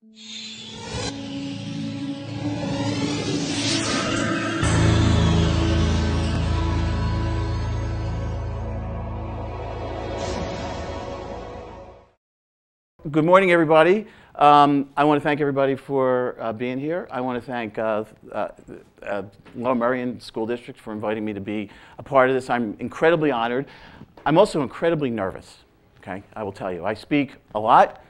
Good morning, everybody. I want to thank everybody for being here. I want to thank Lower Merion School District for inviting me to be a part of this. I'm incredibly honored. I'm also incredibly nervous, okay? I will tell you. I speak a lot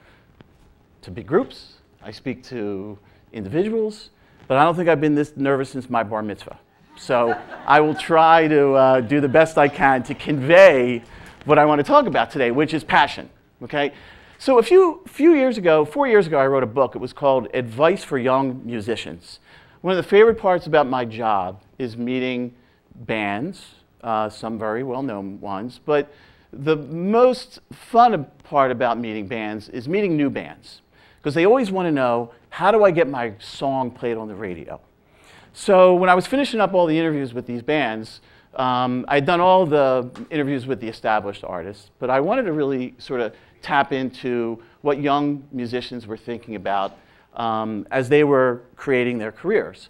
to big groups. I speak to individuals, but I don't think I've been this nervous since my bar mitzvah. So I will try to do the best I can to convey what I want to talk about today, which is passion, okay? So a few years ago, 4 years ago, I wrote a book. It was called Advice for Young Musicians. One of the favorite parts about my job is meeting bands, some very well-known ones, but the most fun part about meeting bands is meeting new bands, because they always want to know, how do I get my song played on the radio? So when I was finishing up all the interviews with these bands, I'd done all the interviews with the established artists, but I wanted to really sort of tap into what young musicians were thinking about as they were creating their careers.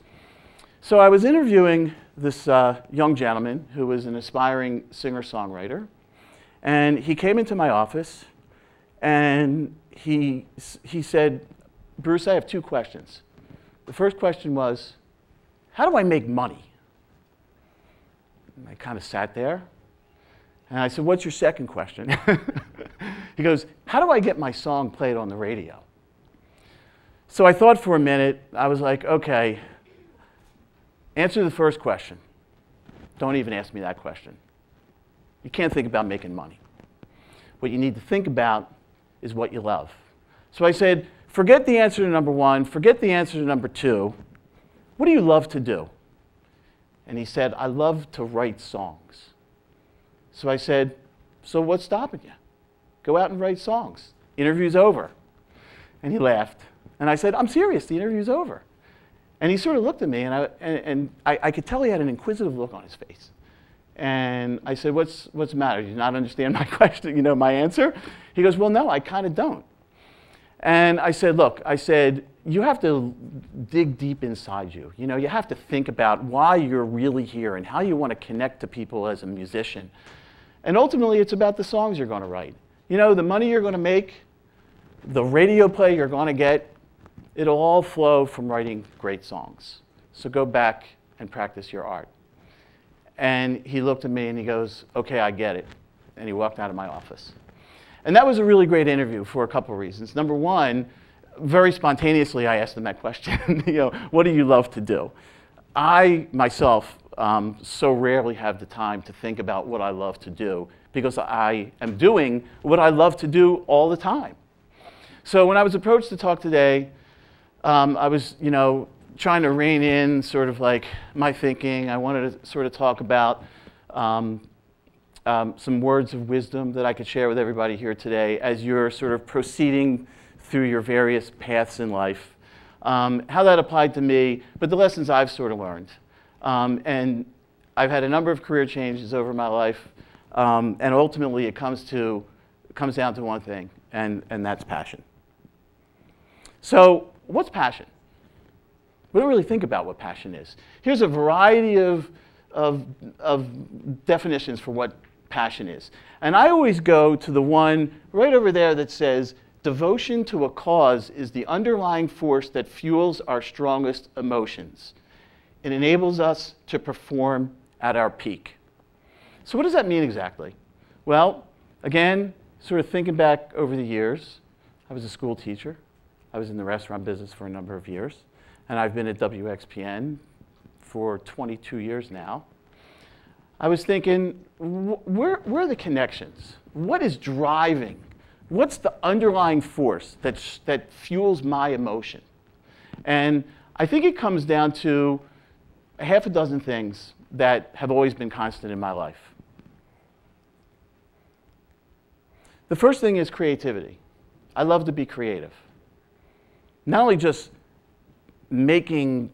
So I was interviewing this young gentleman who was an aspiring singer-songwriter, and he came into my office and he said, "Bruce, I have two questions. The first question was, how do I make money?" And I kind of sat there and I said, "What's your second question?" He goes, "How do I get my song played on the radio?" So I thought for a minute. I was like, okay, answer the first question. Don't even ask me that question. You can't think about making money. What you need to think about is what you love. So I said, forget the answer to number one, forget the answer to number two. What do you love to do? And he said, I love to write songs. So I said, so what's stopping you? Go out and write songs. Interview's over. And he laughed. And I said, I'm serious, the interview's over. And he sort of looked at me, and I could tell he had an inquisitive look on his face. And I said, what's the matter? Do you not understand my question, you know, my answer? He goes, well, no, I kind of don't. And I said, look, you have to dig deep inside you. You know, you have to think about why you're really here and how you want to connect to people as a musician. And ultimately, it's about the songs you're going to write. You know, the money you're going to make, the radio play you're going to get, it'll all flow from writing great songs. So go back and practice your art. And he looked at me and he goes, okay, I get it. And he walked out of my office. And that was a really great interview for a couple of reasons. Number one, very spontaneously, I asked him that question. You know, what do you love to do? I, myself, so rarely have the time to think about what I love to do, because I am doing what I love to do all the time. So when I was approached to talk today, I was, you know, trying to rein in sort of like my thinking. I wanted to sort of talk about some words of wisdom that I could share with everybody here today as you're sort of proceeding through your various paths in life, how that applied to me, but the lessons I've sort of learned. And I've had a number of career changes over my life, and ultimately it comes down to one thing, and that's passion. So what's passion? We don't really think about what passion is. Here's a variety of definitions for what passion is. And I always go to the one right over there that says, devotion to a cause is the underlying force that fuels our strongest emotions. It enables us to perform at our peak. So what does that mean exactly? Well, again, sort of thinking back over the years, I was a school teacher. I was in the restaurant business for a number of years. And I've been at WXPN for 22 years now. I was thinking, where are the connections? What is driving? What's the underlying force that fuels my emotion? And I think it comes down to a half a dozen things that have always been constant in my life. The first thing is creativity. I love to be creative. Not only just making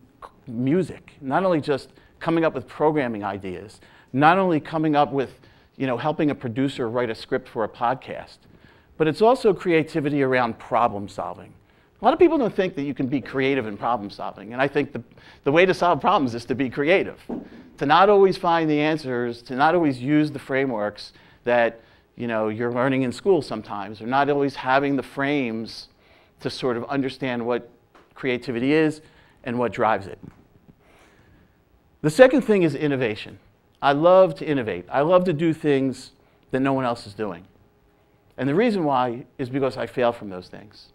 music, not only just coming up with programming ideas, not only coming up with, you know, helping a producer write a script for a podcast, but it's also creativity around problem solving. A lot of people don't think that you can be creative in problem solving, and I think the way to solve problems is to be creative, to not always find the answers, to not always use the frameworks that you're learning in school sometimes, or not always having the frames to sort of understand what creativity is and what drives it. The second thing is innovation. I love to innovate. I love to do things that no one else is doing. And the reason why is because I fail from those things.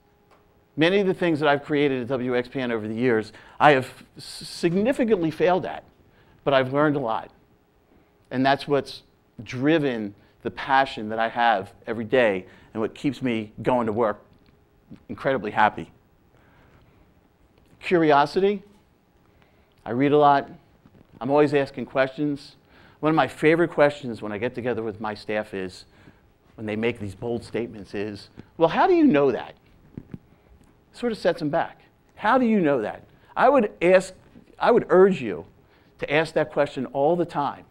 Many of the things that I've created at WXPN over the years, I have significantly failed at, but I've learned a lot. And that's what's driven the passion that I have every day and what keeps me going to work incredibly happy. Curiosity. I read a lot. I'm always asking questions. One of my favorite questions when I get together with my staff is, when they make these bold statements, is, well, how do you know that? Sort of sets them back. How do you know that? I would urge you to ask that question all the time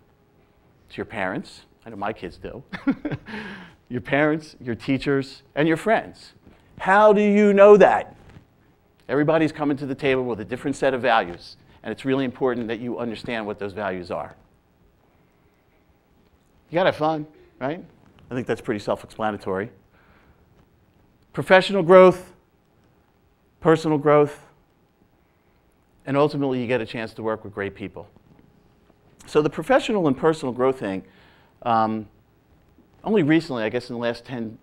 to your parents. I know my kids do. Your parents, your teachers, and your friends. How do you know that? Everybody's coming to the table with a different set of values, and it's really important that you understand what those values are. You gotta have fun, right? I think that's pretty self-explanatory. Professional growth, personal growth, and ultimately you get a chance to work with great people. So the professional and personal growth thing, only recently, I guess in the last 10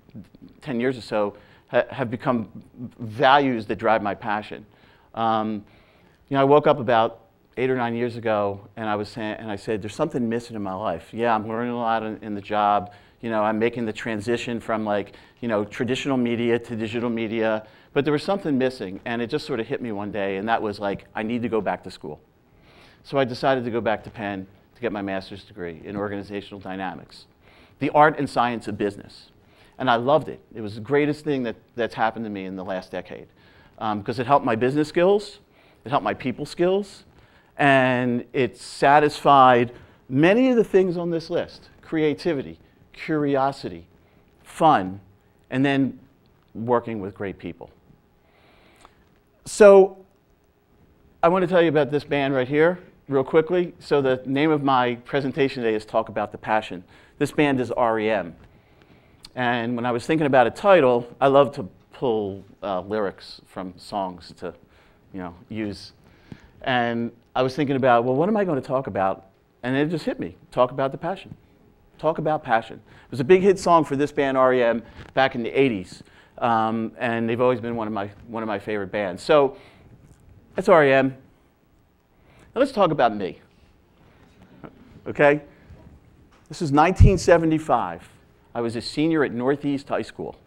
years or so, have become values that drive my passion. I woke up about 8 or 9 years ago, and I said, there's something missing in my life. Yeah, I'm learning a lot in the job. I'm making the transition from traditional media to digital media, but there was something missing, and it just sort of hit me one day, and that was like, I need to go back to school. So I decided to go back to Penn to get my master's degree in organizational dynamics, the art and science of business. And I loved it. It was the greatest thing that's happened to me in the last decade, because it helped my business skills, it helped my people skills, and it satisfied many of the things on this list: creativity, curiosity, fun, and then working with great people. So I want to tell you about this band right here real quickly. So the name of my presentation today is Talk About the Passion. This band is REM. And when I was thinking about a title, I love to pull lyrics from songs to use. And I was thinking about, well, what am I going to talk about? And it just hit me. Talk about the passion. Talk about passion. It was a big hit song for this band, REM, back in the 80s. And they've always been one of my favorite bands. So that's REM. Now let's talk about me. Okay? This is 1975. I was a senior at Northeast High School.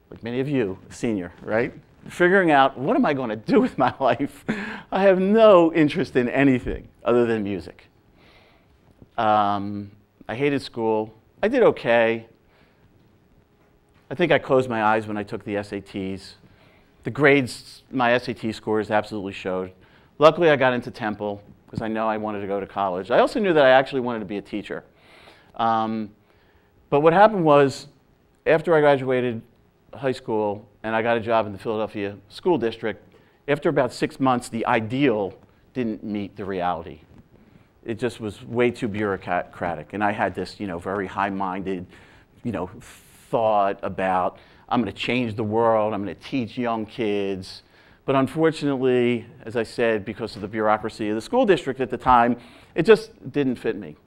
Like many of you, a senior, right? Figuring out, what am I going to do with my life? I have no interest in anything other than music. I hated school. I did okay. I think I closed my eyes when I took the SATs. The grades, my SAT scores absolutely showed. Luckily, I got into Temple because I know I wanted to go to college. I also knew that I actually wanted to be a teacher. But what happened was, after I graduated high school and I got a job in the Philadelphia School District, after about 6 months, the ideal didn't meet the reality. It just was way too bureaucratic. And I had this, very high-minded, thought about, I'm going to change the world, I'm going to teach young kids. But unfortunately, as I said, because of the bureaucracy of the school district at the time, it just didn't fit me.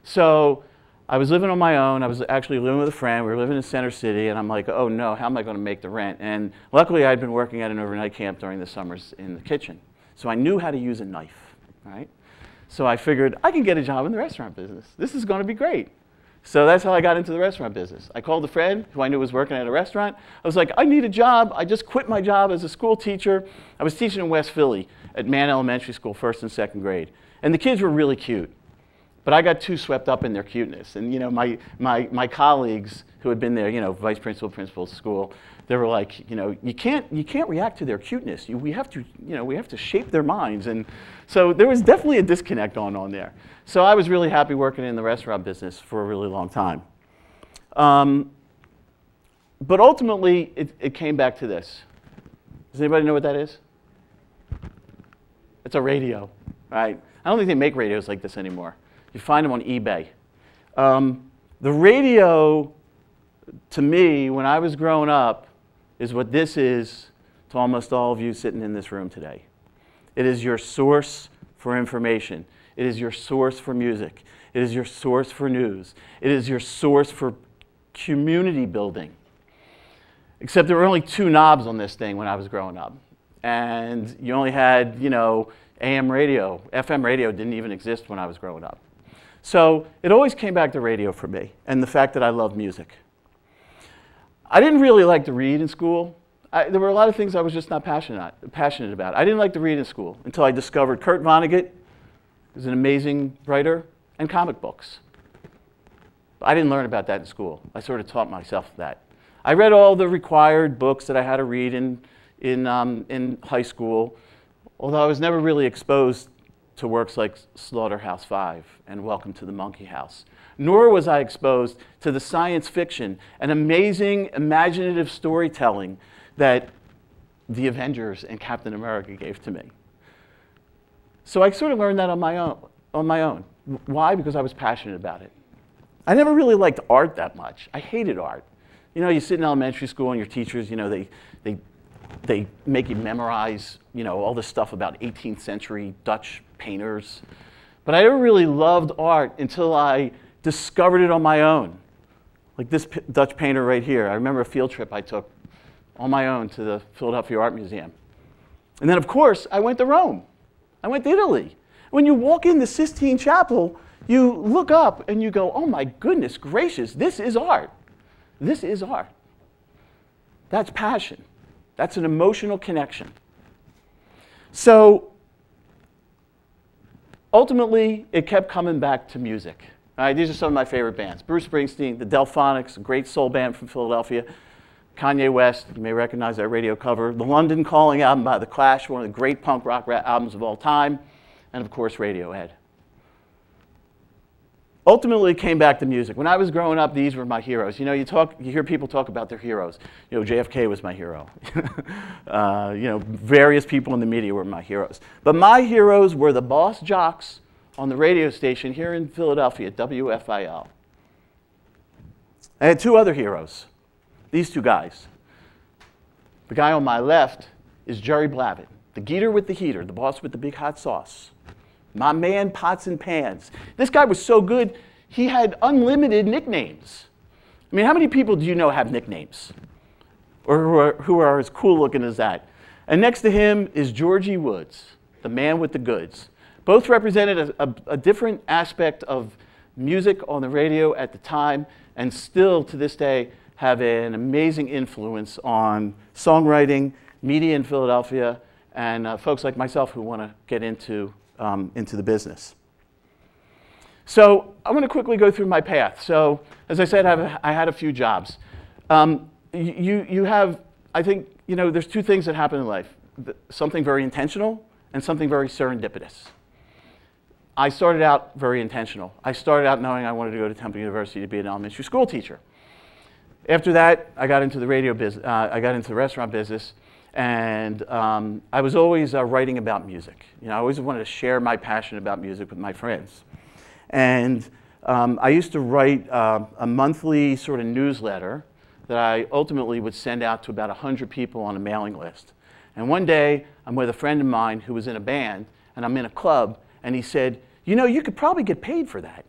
So I was living on my own. I was actually living with a friend. We were living in Center City, and I'm like, oh no, how am I going to make the rent? And luckily, I'd been working at an overnight camp during the summers in the kitchen. So I knew how to use a knife, right? So I figured, I can get a job in the restaurant business. This is going to be great. So that's how I got into the restaurant business. I called a friend who I knew was working at a restaurant. I was like, I need a job. I just quit my job as a school teacher. I was teaching in West Philly at Mann Elementary School, 1st and 2nd grade. And the kids were really cute. But I got too swept up in their cuteness. And my colleagues who had been there, vice principal, principal of school, they were like, you can't react to their cuteness. We have to shape their minds. And so there was definitely a disconnect on there. So I was really happy working in the restaurant business for a really long time. But ultimately, it came back to this. Does anybody know what that is? It's a radio, right? I don't think they make radios like this anymore. You find them on eBay. The radio, to me, when I was growing up, is what this is to almost all of you sitting in this room today. It is your source for information. It is your source for music. It is your source for news. It is your source for community building. Except there were only 2 knobs on this thing when I was growing up. And you only had, you know, AM radio. FM radio didn't even exist when I was growing up. So it always came back to radio for me and the fact that I love music. I didn't really like to read in school. There were a lot of things I was just not passionate about. I didn't like to read in school until I discovered Kurt Vonnegut, who's an amazing writer, and comic books. I didn't learn about that in school. I sort of taught myself that. I read all the required books that I had to read in high school, although I was never really exposed to works like Slaughterhouse-Five and Welcome to the Monkey House. Nor was I exposed to the science fiction and amazing imaginative storytelling that the Avengers and Captain America gave to me. So I sort of learned that on my own. Why? Because I was passionate about it. I never really liked art that much. I hated art. You know, you sit in elementary school and your teachers, you know, they make you memorize, you know, all this stuff about 18th century Dutch painters. But I never really loved art until I discovered it on my own. Like this Dutch painter right here. I remember a field trip I took on my own to the Philadelphia Art Museum. And then, of course, I went to Rome. I went to Italy. When you walk in the Sistine Chapel, you look up and you go, oh my goodness gracious, this is art. This is art. That's passion. That's an emotional connection. So ultimately, it kept coming back to music. All right, these are some of my favorite bands. Bruce Springsteen, the Delphonics, a great soul band from Philadelphia. Kanye West, you may recognize that radio cover. The London Calling album by The Clash, one of the great punk rock albums of all time. And of course, Radiohead. Ultimately, it came back to music. When I was growing up, these were my heroes. You know, you hear people talk about their heroes. You know, JFK was my hero. You know, various people in the media were my heroes. But my heroes were the boss jocks on the radio station here in Philadelphia, WFIL. I had 2 other heroes, these 2 guys. The guy on my left is Jerry Blavat, the geeter with the heater, the boss with the big hot sauce. My man, Pots and Pans. This guy was so good, he had unlimited nicknames. I mean, how many people do you know have nicknames? Or who are as cool looking as that? And next to him is Georgie Woods, the man with the goods. Both represented a different aspect of music on the radio at the time, and still to this day have an amazing influence on songwriting, media in Philadelphia, and folks like myself who want to get into the business. So I'm going to quickly go through my path. So as I said, I had a few jobs. You have, I think, you know, there's 2 things that happen in life. Something very intentional and something very serendipitous. I started out very intentional. I started out knowing I wanted to go to Temple University to be an elementary school teacher. After that, I got into the radio business. I got into the restaurant business. And I was always writing about music. You know, I always wanted to share my passion about music with my friends. And I used to write a monthly sort of newsletter that I ultimately would send out to about 100 people on a mailing list. And one day, I'm with a friend of mine who was in a band, and I'm in a club, and he said, you know, you could probably get paid for that.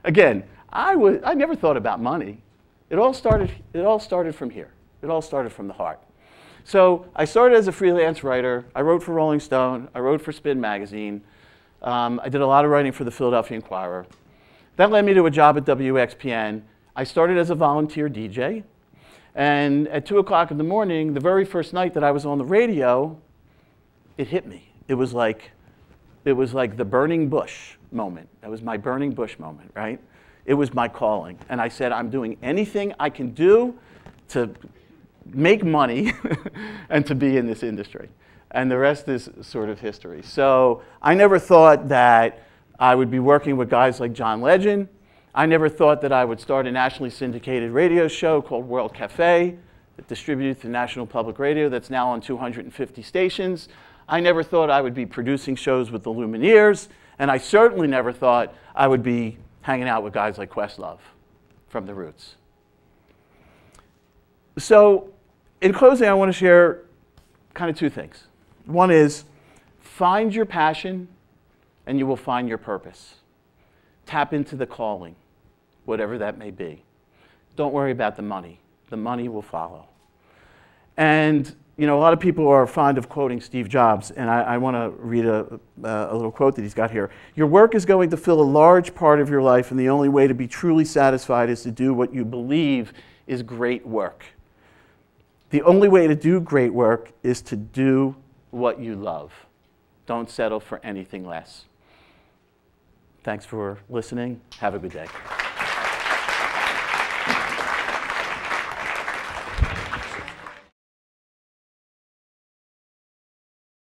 Again, I never thought about money. It all started from here. It all started from the heart. So I started as a freelance writer. I wrote for Rolling Stone. I wrote for Spin Magazine. I did a lot of writing for the Philadelphia Inquirer. That led me to a job at WXPN. I started as a volunteer DJ. And at 2 o'clock in the morning, the very first night that I was on the radio, it hit me. It was like the burning bush moment. That was my burning bush moment, right? It was my calling. And I said, I'm doing anything I can do to make money and to be in this industry. And the rest is sort of history. So I never thought that I would be working with guys like John Legend. I never thought that I would start a nationally syndicated radio show called World Cafe. distributed through National Public Radio that's now on 250 stations. I never thought I would be producing shows with the Lumineers, and I certainly never thought I would be hanging out with guys like Questlove from The Roots. So in closing, I want to share kind of two things. One is, find your passion and you will find your purpose. Tap into the calling, whatever that may be. Don't worry about the money. The money will follow. And you know, a lot of people are fond of quoting Steve Jobs, and I want to read a little quote that he's got here. Your work is going to fill a large part of your life, and the only way to be truly satisfied is to do what you believe is great work. The only way to do great work is to do what you love. Don't settle for anything less. Thanks for listening. Have a good day.